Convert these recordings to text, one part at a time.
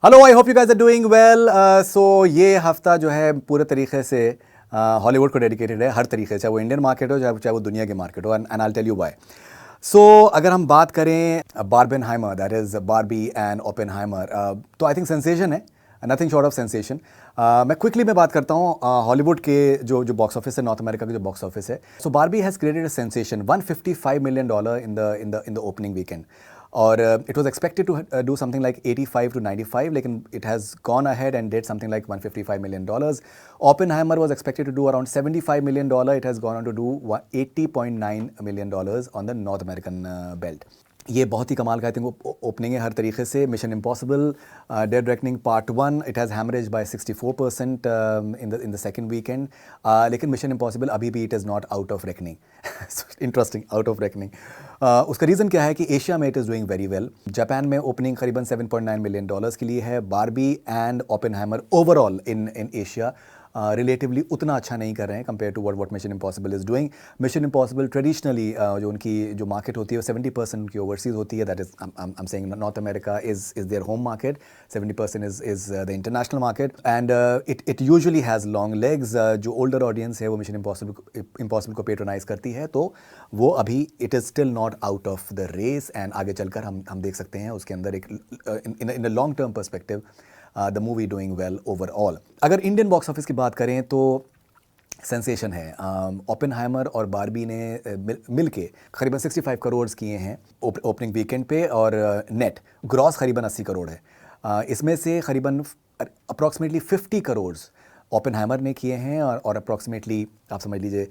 Hello, I hope you guys are doing well. So ये हफ्ता जो है पूरे तरीके से हॉलीवुड को डेडिकेटेड है, हर तरीके से, चाहे वो इंडियन मार्केट हो चाहे वो दुनिया की मार्केट हो, and I tell you why. So अगर हम बात करें Barbenheimer, that is Barbie and Oppenheimer, तो आई थिंक सेंसेशन है, नथिंग शॉर्ट ऑफ सेंसेशन। मैं क्विकली में बात करता हूँ हॉलीवुड के जो जो बॉक्स ऑफिस है, नॉर्थ अमेरिका का जो बॉक्स ऑफिस है। So Barbie has created a sensation, $155 million in the opening weekend, और it was expected to do something like 85 to 95, लेकिन it has gone ahead and did something like $155 million. Oppenheimer was expected to do around $75 million. It has gone on to do $80.9 million on the North American belt. ये बहुत ही कमाल का I think opening है हर तरीके से। Mission Impossible dead reckoning part 1, it has haemorrhage by 64% in the second weekend, लेकिन Mission Impossible अभी भी it is not out of reckoning. Interesting, out of reckoning. उसका रीज़न क्या है कि एशिया में it is doing very well. Japan में opening करीबन $7.9 million के लिए है। Barbie and Oppenheimer overall in Asia relatively उतना अच्छा नहीं कर रहे हैं compare to what mission impossible is doing. Mission impossible traditionally जो उनकी जो मार्केट होती है वो 70% उनकी ओवरसीज़ होती है, that is I am saying north America is their home market, 70% is the international market, and it usually has long legs. जो ओल्डर ऑडियंस है वो मिशन इम्पॉसिबल को पेट्रोनाइज करती है, तो वो अभी it is still not out of the race, and आगे चलकर हम देख सकते हैं उसके अंदर एक in a long term perspective the movie doing well overall. अगर इंडियन बॉक्स ऑफिस की बात करें तो सेंसेशन है। ओपेनहाइमर और बारबी ने मिल के करीबन 65 करोड़ किए हैं ओपनिंग वीकेंड पे, और नेट ग्रॉस करीबन 80 करोड़ है। इसमें से करीबन अप्रॉक्सीमेटली 50 करोड़ ओपेनहाइमर ने किए हैं, और अप्रॉक्सीमेटली आप समझ लीजिए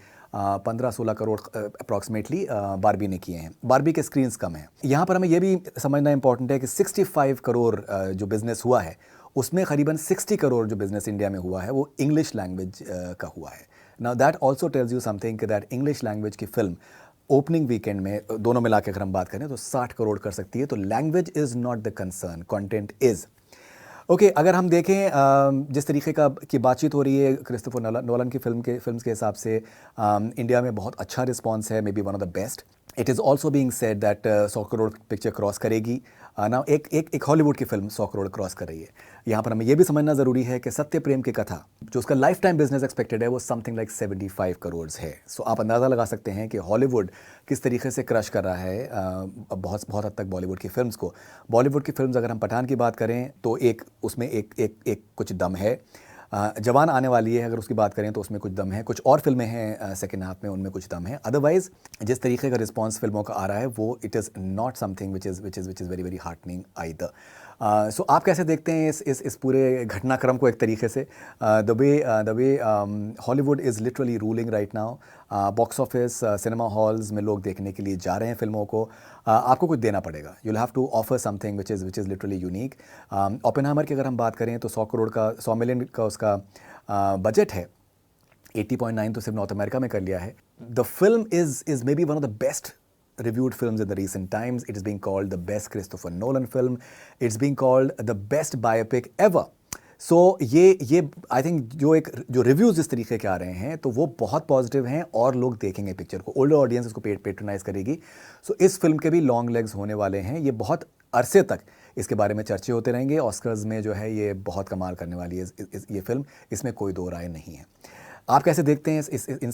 15-16 करोड़ अप्रॉक्सीमेटली बारबी ने किए हैं। बारबी के स्क्रीन्स कम हैं। यहाँ पर हमें यह भी समझना इंपॉर्टेंट है कि 65 करोड़ जो बिज़नेस हुआ है उसमें करीबन 60 करोड़ जो बिज़नेस इंडिया में हुआ है वो इंग्लिश लैंग्वेज का हुआ है। Now that also tells you something कि दैट इंग्लिश लैंग्वेज की फिल्म ओपनिंग वीकेंड में दोनों मिला के अगर हम बात करें तो 60 करोड़ कर सकती है। तो language is not the concern, content is okay. अगर हम देखें जिस तरीके की बातचीत हो रही है क्रिस्टोफर नोलन की फिल्म्स के हिसाब से, इंडिया में बहुत अच्छा रिस्पांस है, may be one of the best. It is also being said that 100 crore picture cross करेगी ना। एक हॉलीवुड की फिल्म 100 करोड़ क्रॉस कर रही है। यहाँ पर हमें यह भी समझना ज़रूरी है कि सत्य प्रेम की कथा जो उसका लाइफ टाइम बिजनेस एक्सपेक्टेड है वो समथिंग लाइक 75 करोड़ है। सो आप अंदाज़ा लगा सकते हैं कि हॉलीवुड किस तरीके से क्रश कर रहा है बहुत हद तक बॉलीवुड की फिल्म्स को। बॉलीवुड की फिल्म्स अगर हम पठान की बात करें तो उसमें एक कुछ दम है। जवान आने वाली है, अगर उसकी बात करें तो उसमें कुछ दम है। कुछ और फिल्में हैं सेकेंड हाफ में, उनमें कुछ दम है। अदरवाइज जिस तरीके का रिस्पांस फिल्मों का आ रहा है वो it is not something which is very very heartening either. So आप कैसे देखते हैं इस पूरे घटनाक्रम को एक तरीके से? The way Hollywood is literally ruling right now. Box office, cinema halls में लोग देखने के लिए जा रहे हैं फिल्मों को। आपको कुछ देना पड़ेगा, you will have to offer something which is literally unique. Oppenheimer की अगर हम बात करें तो 100 मिलियन का उसका बजट है। 80.9 तो सिर्फ नॉर्थ अमेरिका में कर लिया है। The film is may be one of the best reviewed films in the recent times. It is being called the best Christopher Nolan film. It's being called the best biopic ever. So ये I think जो reviews इस तरीके के आ रहे हैं तो वो बहुत पॉजिटिव हैं, और लोग देखेंगे पिक्चर को। ओल्डर ऑडियंस इसको पेट्रोनाइज करेगी। सो इस फिल्म के भी लॉन्ग लेग्स होने वाले हैं। ये बहुत अरसे तक इसके बारे में चर्चे होते रहेंगे। ऑस्कर्स में जो है ये बहुत कमाल करने वाली है ये फिल्म, इसमें कोई दो राय नहीं है। आप कैसे देखते हैं इन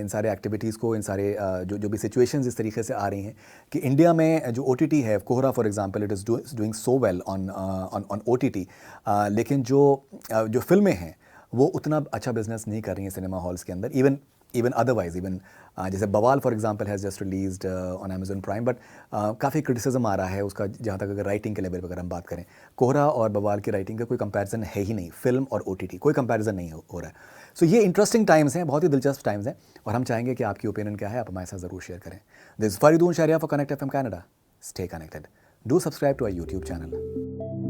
सारे एक्टिविटीज़ को, इन सारे जो भी सिचुएशंस इस तरीके से आ रही हैं कि इंडिया में जो OTT है, कोहरा for example, it is doing so well on OTT, लेकिन जो फिल्में हैं वो उतना अच्छा बिजनेस नहीं कर रही हैं सिनेमा हॉल्स के अंदर। इवन अदरवाइज जैसे बवाल for example has just released on Amazon Prime, but काफ़ी क्रिटिसिज्म आ रहा है उसका, जहाँ तक अगर राइटिंग के लेवल पर अगर हम बात करें। कोहरा और बवाल की राइटिंग का कोई कंपैरिजन है ही नहीं, फिल्म और OTT कोई कंपैरिजन नहीं हो रहा है। सो ये इंटरेस्टिंग टाइम्स हैं, बहुत ही दिलचस्प टाइम्स हैं, और हम चाहेंगे कि आपकी ओपिनियन क्या है आप हमारे साथ ज़रूर शेयर करें। This is Fereydoon Shahriar for Connect FM Canada. Stay connected. Do subscribe to our YouTube channel.